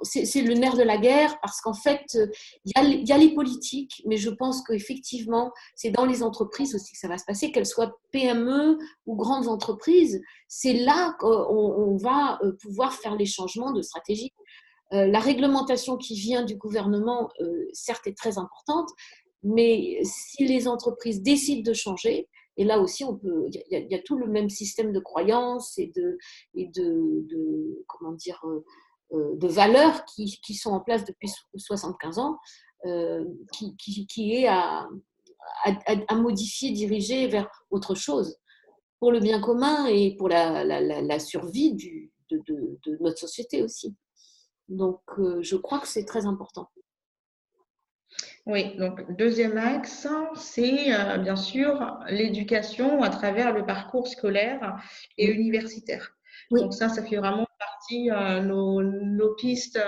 c'est le nerf de la guerre parce qu'en fait, il y a les politiques, mais je pense qu'effectivement, c'est dans les entreprises aussi que ça va se passer, qu'elles soient PME ou grandes entreprises. C'est là qu'on va pouvoir faire les changements de stratégie. La réglementation qui vient du gouvernement, certes, est très importante, mais si les entreprises décident de changer, et là aussi, il y a tout le même système de croyances et comment dire, de valeurs qui sont en place depuis 75 ans, qui est à modifier, diriger vers autre chose pour le bien commun et pour la survie de notre société aussi. Donc, je crois que c'est très important.
Oui, donc deuxième axe, c'est bien sûr l'éducation à travers le parcours scolaire et
Oui.
universitaire.
Oui.
Donc ça fait vraiment partie nos pistes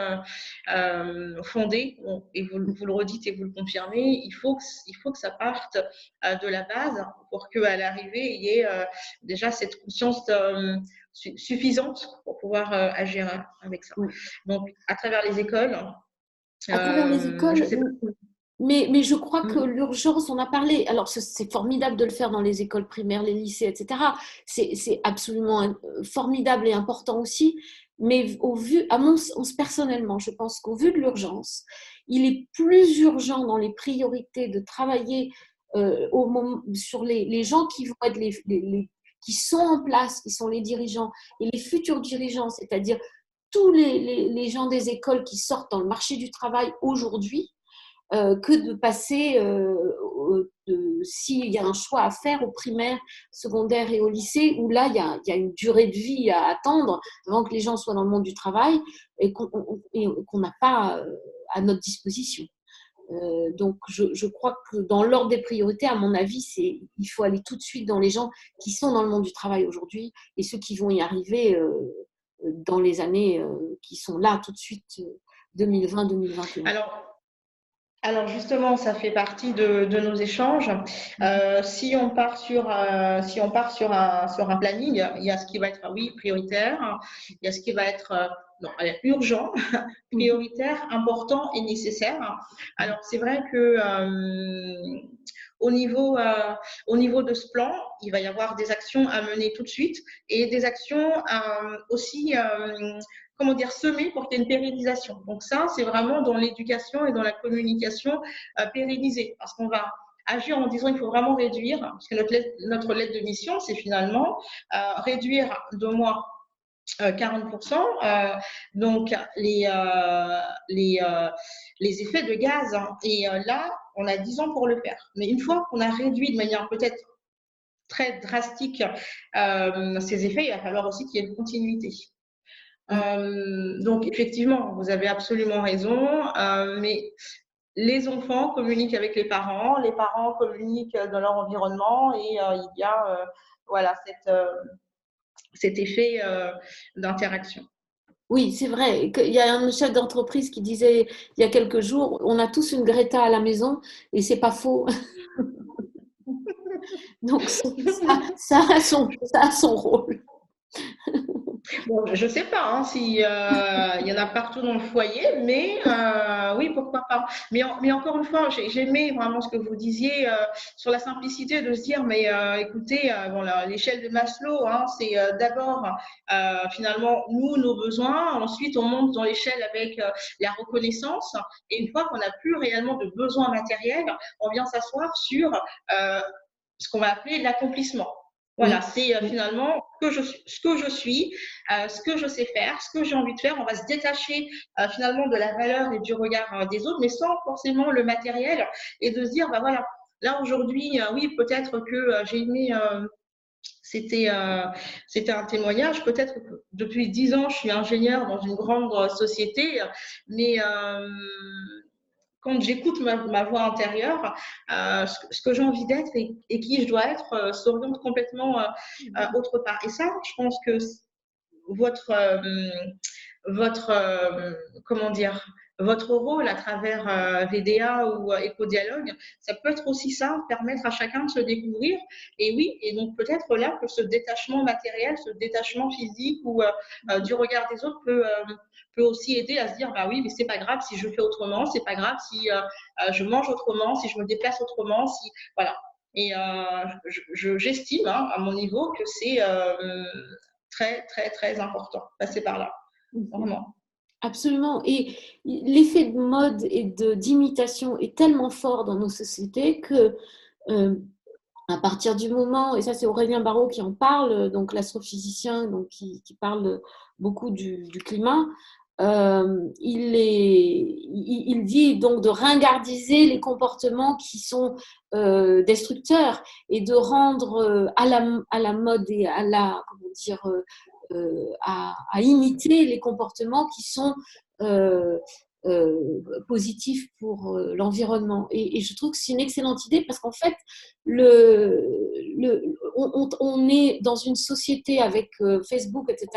fondées. Et vous le redites et vous le confirmez, il faut que ça parte de la base pour qu'à l'arrivée, il y ait déjà cette conscience suffisante pour pouvoir agir avec ça.
Oui.
Donc à travers les écoles.
À travers les écoles,
Je sais pas.
mais je crois que l'urgence, on a parlé, alors c'est formidable de le faire dans les écoles primaires, les lycées, etc. C'est absolument formidable et important aussi, mais personnellement, je pense qu'au vu de l'urgence, il est plus urgent dans les priorités de travailler sur les gens qui vont être qui sont en place, qui sont les dirigeants et les futurs dirigeants, c'est-à-dire tous les gens des écoles qui sortent dans le marché du travail aujourd'hui, que de passer, s'il y a un choix à faire au primaire, secondaire et au lycée, où là, il y a une durée de vie à attendre avant que les gens soient dans le monde du travail et qu'on n'a pas à notre disposition. Donc, je crois que dans l'ordre des priorités, à mon avis, il faut aller tout de suite dans les gens qui sont dans le monde du travail aujourd'hui et ceux qui vont y arriver dans les années qui sont là tout de suite, 2020-2021.
Alors justement, ça fait partie de nos échanges. Si on part sur un planning, il y a ce qui va être prioritaire, il y a ce qui va être urgent, prioritaire, important et nécessaire. Alors c'est vrai que au niveau de ce plan, il va y avoir des actions à mener tout de suite et des actions aussi semées pour qu'il y ait une pérennisation. Donc ça, c'est vraiment dans l'éducation et dans la communication pérennisée, parce qu'on va agir en disant il faut vraiment réduire, parce que notre lettre de mission, c'est finalement réduire de moins 40%, donc les effets de gaz. Et là, on a 10 ans pour le faire. Mais une fois qu'on a réduit de manière peut-être très drastique ces effets, il va falloir aussi qu'il y ait une continuité. Donc effectivement, vous avez absolument raison, mais les enfants communiquent avec les parents communiquent dans leur environnement et il y a cet effet d'interaction.
Oui, c'est vrai. Il y a un chef d'entreprise qui disait il y a quelques jours, on a tous une Greta à la maison et c'est pas faux. Donc ça a son rôle.
Bon, je ne sais pas hein, si il y en a partout dans le foyer, mais oui, pourquoi pas. Mais encore une fois, j'ai aimé vraiment ce que vous disiez sur la simplicité de se dire, mais écoutez, bon, l'échelle de Maslow, hein, c'est d'abord finalement nous, nos besoins, ensuite on monte dans l'échelle avec la reconnaissance, et une fois qu'on n'a plus réellement de besoins matériels, on vient s'asseoir sur ce qu'on va appeler l'accomplissement. Voilà,
Oui,
c'est
oui.
finalement ce que je suis, ce que je sais faire, ce que j'ai envie de faire. On va se détacher finalement de la valeur et du regard des autres, mais sans forcément le matériel, et de se dire, bah voilà, là aujourd'hui, oui, peut-être que j'ai aimé, c'était c'était un témoignage, peut-être que depuis 10 ans, je suis ingénieure dans une grande société, mais quand j'écoute ma voix intérieure, ce que j'ai envie d'être et qui je dois être s'oriente complètement autre part. Et ça, je pense que votre, votre comment dire, votre rôle à travers VDA ou Éco-Dialogue, ça peut être aussi ça, permettre à chacun de se découvrir. Et oui, et donc peut-être là que ce détachement matériel, ce détachement physique ou du regard des autres peut aussi aider à se dire, bah oui, mais c'est pas grave si je fais autrement, c'est pas grave si je mange autrement, si je me déplace autrement, si voilà. Et j'estime, hein, à mon niveau, que c'est très, très, très important, passer par là, vraiment.
Absolument. Et l'effet de mode et d'imitation est tellement fort dans nos sociétés que euh, à partir du moment, et ça c'est Aurélien Barraud qui en parle, donc l'astrophysicien donc, qui parle beaucoup du climat, il dit donc de ringardiser les comportements qui sont destructeurs et de rendre à la mode et à la, comment dire, à imiter les comportements qui sont euh, positifs pour l'environnement. Et je trouve que c'est une excellente idée parce qu'en fait, on est dans une société avec Facebook, etc.,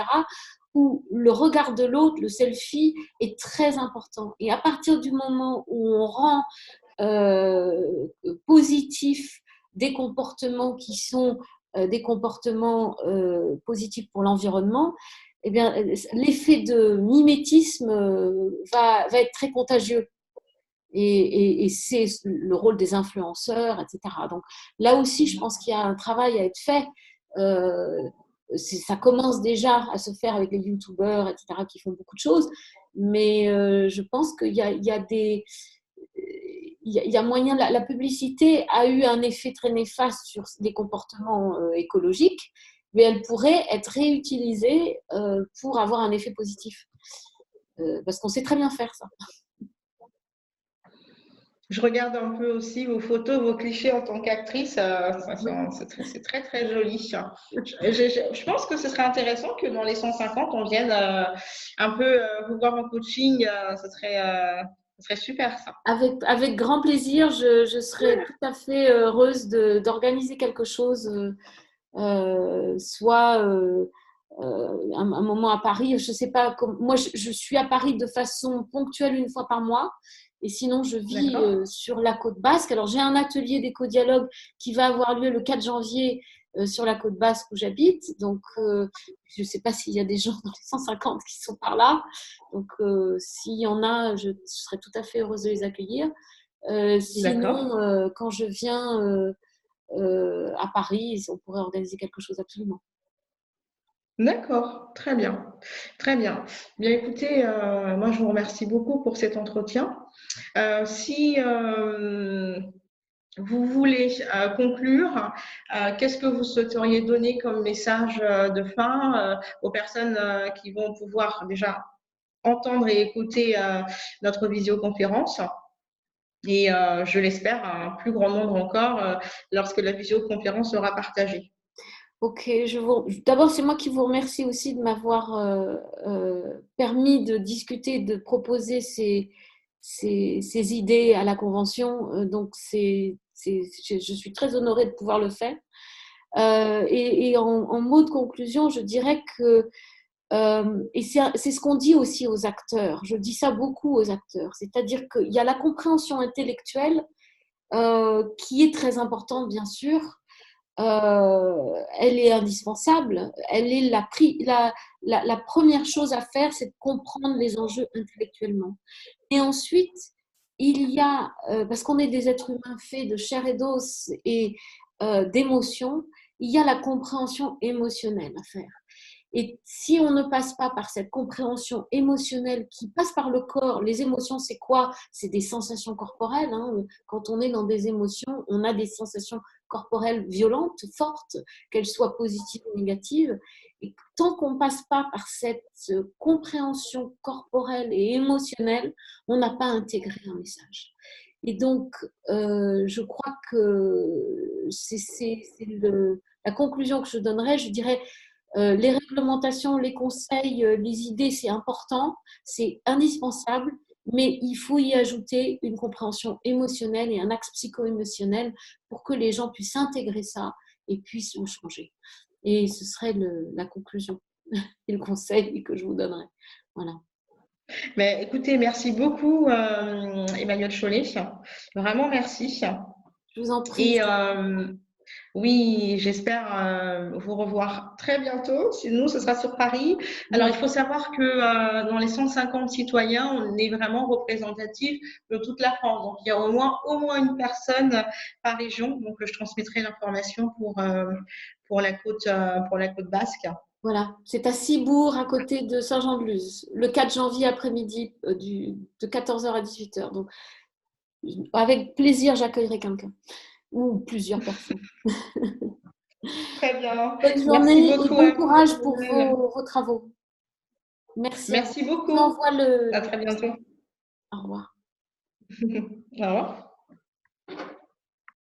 où le regard de l'autre, le selfie, est très important. Et à partir du moment où on rend euh, positifs des comportements qui sont des comportements positifs pour l'environnement, eh bien, l'effet de mimétisme va être très contagieux. Et c'est le rôle des influenceurs, etc. Donc là aussi, je pense qu'il y a un travail à être fait. Euh, Ça commence déjà à se faire avec les youtubeurs, etc., qui font beaucoup de choses. Mais je pense qu'il y a des, il y a moyen, la publicité a eu un effet très néfaste sur des comportements écologiques, mais elle pourrait être réutilisée pour avoir un effet positif. Parce qu'on sait très bien faire ça.
Je regarde un peu aussi vos photos, vos clichés en tant qu'actrice. C'est très, très joli. Je pense que ce serait intéressant que dans les 150, on vienne un peu vous voir en coaching. Ce serait super, ça.
Avec grand plaisir, je serais tout à fait heureuse d'organiser quelque chose, soit un moment à Paris. Je sais pas, moi je suis à Paris de façon ponctuelle une fois par mois, et sinon je vis
D'accord?
sur la côte basque. Alors j'ai un atelier d'éco-dialogue qui va avoir lieu le 4 janvier sur la côte basque où j'habite. Donc je ne sais pas s'il y a des gens dans les 150 qui sont par là. Donc s'il y en a, je serais tout à fait heureuse de les accueillir.
D'accord.
Sinon, quand je viens à Paris, on pourrait organiser quelque chose absolument.
D'accord. Très bien. Très bien. Bien, écoutez, moi, je vous remercie beaucoup pour cet entretien. Si vous voulez conclure, qu'est-ce que vous souhaiteriez donner comme message de fin aux personnes qui vont pouvoir déjà entendre et écouter notre visioconférence et je l'espère un plus grand nombre encore lorsque la visioconférence sera partagée.
Ok, d'abord c'est moi qui vous remercie aussi de m'avoir permis de discuter, de proposer ces idées à la convention. Donc je suis très honorée de pouvoir le faire. Et en mot de conclusion, je dirais que et c'est ce qu'on dit aussi aux acteurs. Je dis ça beaucoup aux acteurs, c'est-à-dire qu'il y a la compréhension intellectuelle qui est très importante bien sûr, elle est indispensable. Elle est la première chose à faire, c'est de comprendre les enjeux intellectuellement. Et ensuite, il y a, parce qu'on est des êtres humains faits de chair et d'os et d'émotions, il y a la compréhension émotionnelle à faire. Et si on ne passe pas par cette compréhension émotionnelle qui passe par le corps, les émotions, c'est quoi? C'est des sensations corporelles. Hein. Quand on est dans des émotions, on a des sensations corporelles violentes, fortes, qu'elles soient positives ou négatives. Et tant qu'on ne passe pas par cette compréhension corporelle et émotionnelle, on n'a pas intégré un message. Et donc, je crois que c'est la conclusion que je donnerais. Je dirais, les réglementations, les conseils, les idées, c'est important, c'est indispensable, mais il faut y ajouter une compréhension émotionnelle et un axe psycho-émotionnel pour que les gens puissent intégrer ça et puissent le changer. Et ce serait la conclusion et le conseil que je vous donnerais. Voilà.
Mais écoutez, merci beaucoup, Emmanuel Chollet. Vraiment, merci.
Je vous en prie.
Et oui, j'espère vous revoir très bientôt. Sinon, ce sera sur Paris. Alors, il faut savoir que dans les 150 citoyens, on est vraiment représentatif de toute la France. Donc, il y a au moins une personne par région. Donc, je transmettrai l'information pour la côte basque.
Voilà, c'est à Cibourg, à côté de Saint-Jean-de-Luz, le 4 janvier après-midi, de 14h à 18h. Donc, avec plaisir, j'accueillerai quelqu'un ou plusieurs personnes.
Très bien.
Bonne
Merci
journée et
beaucoup
bon
à vous,
courage pour
Emmanuel.
vos travaux. Merci à vous.
Merci
Je vous
beaucoup.
envoie
À très bientôt.
Au revoir.
Au revoir.